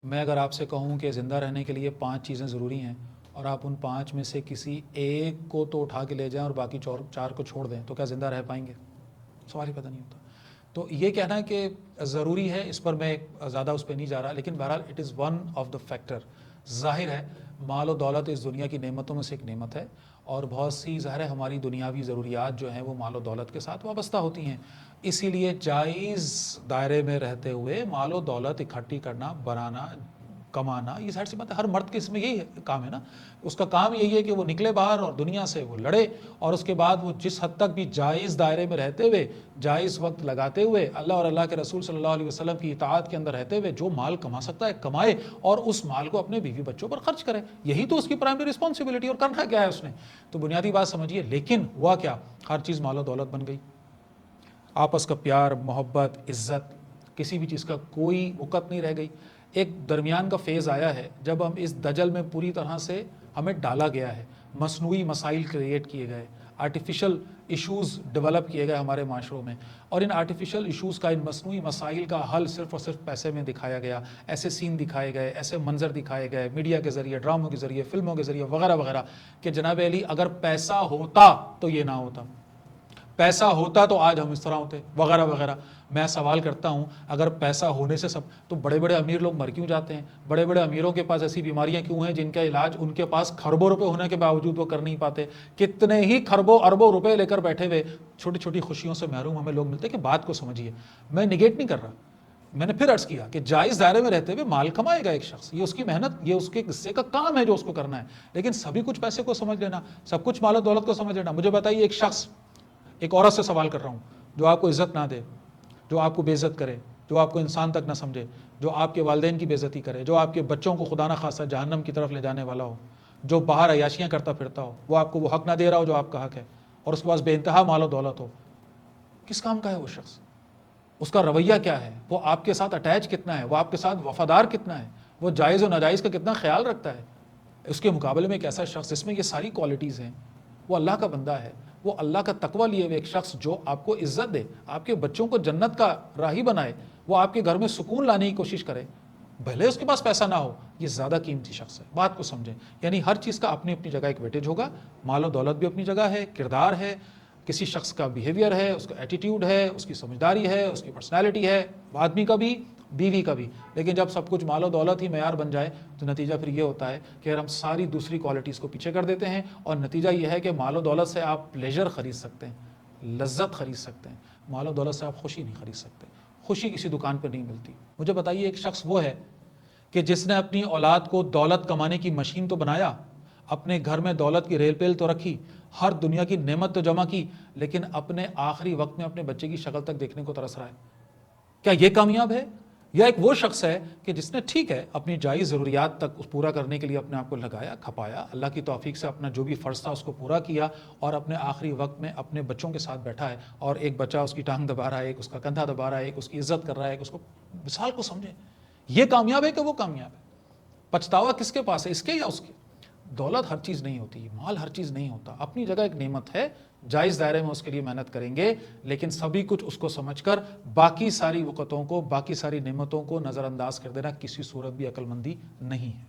میں اگر آپ سے کہوں کہ زندہ رہنے کے لیے 5 چیزیں ضروری ہیں اور آپ ان 5 میں سے کسی ایک کو تو اٹھا کے لے جائیں اور باقی 4 کو چھوڑ دیں تو کیا زندہ رہ پائیں گے؟ سوال ہی پتہ نہیں ہوتا. تو یہ کہنا ہے کہ ضروری ہے، اس پر میں زیادہ اس پہ نہیں جا رہا، لیکن بہرحال it is one of the factor. ظاہر ہے مال و دولت اس دنیا کی نعمتوں میں سے ایک نعمت ہے، اور بہت سی ظاہر ہے ہماری دنیاوی ضروریات جو ہیں وہ مال و دولت کے ساتھ وابستہ ہوتی ہیں. اسی لیے جائز دائرے میں رہتے ہوئے مال و دولت اکٹھی کرنا، بنانا، کمانا، یہ ظاہر سی بات ہے ہر مرد کے اس میں یہی کام ہے نا. اس کا کام یہی ہے کہ وہ نکلے باہر اور دنیا سے وہ لڑے، اور اس کے بعد وہ جس حد تک بھی جائز دائرے میں رہتے ہوئے، جائز وقت لگاتے ہوئے، اللہ اور اللہ کے رسول صلی اللہ علیہ وسلم کی اطاعت کے اندر رہتے ہوئے جو مال کما سکتا ہے کمائے، اور اس مال کو اپنے بیوی بچوں پر خرچ کرے. یہی تو اس کی پرائمری رسپانسبلٹی، اور کرنا کیا ہے اس نے. تو بنیادی بات سمجھیے. لیکن ہوا کیا؟ ہر چیز مال و دولت بن گئی. آپس کا پیار، محبت، عزت، کسی بھی چیز کا کوئی وقت نہیں رہ گئی. ایک درمیان کا فیز آیا ہے جب ہم اس دجل میں پوری طرح سے ہمیں ڈالا گیا ہے، مصنوعی مسائل کریٹ کیے گئے، آرٹیفیشل ایشوز ڈیولپ کیے گئے ہمارے معاشروں میں، اور ان آرٹیفیشل ایشوز کا، ان مصنوعی مسائل کا حل صرف اور صرف پیسے میں دکھایا گیا. ایسے سین دکھائے گئے، ایسے منظر دکھائے گئے میڈیا کے ذریعے، ڈراموں کے ذریعے، فلموں کے ذریعے وغیرہ وغیرہ، کہ جناب علی اگر پیسہ ہوتا تو یہ نہ ہوتا، پیسہ ہوتا تو آج ہم اس طرح ہوتے، وغیرہ وغیرہ. میں سوال کرتا ہوں اگر پیسہ ہونے سے سب، تو بڑے بڑے امیر لوگ مر کیوں جاتے ہیں؟ بڑے بڑے امیروں کے پاس ایسی بیماریاں کیوں ہیں جن کا علاج ان کے پاس کھربوں روپے ہونے کے باوجود وہ کر نہیں پاتے؟ کتنے ہی کھربوں اربوں روپے لے کر بیٹھے ہوئے چھوٹی چھوٹی خوشیوں سے محروم ہمیں لوگ ملتے ہیں. کہ بات کو سمجھیے، میں نگیٹ نہیں کر رہا. میں نے پھر عرض کیا کہ جائز دائرے میں رہتے ہوئے مال کمائے گا ایک شخص، یہ اس کی محنت، یہ اس کے حصے کا کام ہے جو اس کو کرنا ہے. لیکن سبھی کچھ پیسے کو سمجھ لینا، سب کچھ مال و دولت کو سمجھ لینا. مجھے بتائیے ایک شخص، ایک عورت سے سوال کر رہا ہوں، جو آپ کو عزت نہ دے، جو آپ کو بے عزت کرے، جو آپ کو انسان تک نہ سمجھے، جو آپ کے والدین کی بے عزتی کرے، جو آپ کے بچوں کو خدا نہ خواستہ جہنم کی طرف لے جانے والا ہو، جو باہر عیاشیاں کرتا پھرتا ہو، وہ آپ کو وہ حق نہ دے رہا ہو جو آپ کا حق ہے، اور اس کے پاس بے انتہا مال و دولت ہو، کس کام کا ہے وہ شخص؟ اس کا رویہ کیا ہے؟ وہ آپ کے ساتھ اٹیچ کتنا ہے؟ وہ آپ کے ساتھ وفادار کتنا ہے؟ وہ جائز و ناجائز کا کتنا خیال رکھتا ہے؟ اس کے مقابلے میں ایک ایسا شخص جس میں یہ ساری کوالٹیز ہیں، وہ اللہ کا بندہ ہے، وہ اللہ کا تقوی لیے ہوئے ایک شخص جو آپ کو عزت دے، آپ کے بچوں کو جنت کا راہی بنائے، وہ آپ کے گھر میں سکون لانے کی کوشش کرے، بھلے اس کے پاس پیسہ نہ ہو، یہ زیادہ قیمتی شخص ہے. بات کو سمجھیں. یعنی ہر چیز کا اپنی اپنی جگہ ایک ویٹیج ہوگا. مال و دولت بھی اپنی جگہ ہے، کردار ہے، کسی شخص کا بیہیویئر ہے، اس کا ایٹیٹیوڈ ہے، اس کی سمجھداری ہے، اس کی پرسنالٹی ہے، آدمی کا بھی، بیوی کا بھی. لیکن جب سب کچھ مال و دولت ہی معیار بن جائے تو نتیجہ پھر یہ ہوتا ہے کہ ہم ساری دوسری کوالٹیز کو پیچھے کر دیتے ہیں، اور نتیجہ یہ ہے کہ مال و دولت سے آپ پلیجر خرید سکتے ہیں، لذت خرید سکتے ہیں، مال و دولت سے آپ خوشی نہیں خرید سکتے. خوشی کسی دکان پہ نہیں ملتی. مجھے بتائیے ایک شخص وہ ہے کہ جس نے اپنی اولاد کو دولت کمانے کی مشین تو بنایا، اپنے گھر میں دولت کی ریل پیل تو رکھی، ہر دنیا کی نعمت تو جمع کی، لیکن اپنے آخری وقت میں اپنے بچے کی شکل تک دیکھنے کو ترس رہا ہے. کیا یہ کامیاب ہے؟ یا ایک وہ شخص ہے کہ جس نے ٹھیک ہے اپنی جائز ضروریات تک اس پورا کرنے کے لیے اپنے آپ کو لگایا، کھپایا، اللہ کی توفیق سے اپنا جو بھی فرض تھا اس کو پورا کیا، اور اپنے آخری وقت میں اپنے بچوں کے ساتھ بیٹھا ہے، اور ایک بچہ اس کی ٹانگ دبا رہا ہے، ایک اس کا کندھا دبا رہا ہے، ایک اس کی عزت کر رہا ہے، ایک اس کو، مثال کو سمجھیں. یہ کامیاب ہے کہ وہ کامیاب ہے؟ پچھتاوا کس کے پاس ہے، اس کے یا اس کے؟ دولت ہر چیز نہیں ہوتی، مال ہر چیز نہیں ہوتا، اپنی جگہ ایک نعمت ہے، جائز دائرے میں اس کے لیے محنت کریں گے، لیکن سبھی کچھ اس کو سمجھ کر باقی ساری وقتوں کو، باقی ساری نعمتوں کو نظر انداز کر دینا کسی صورت بھی عقل مندی نہیں ہے.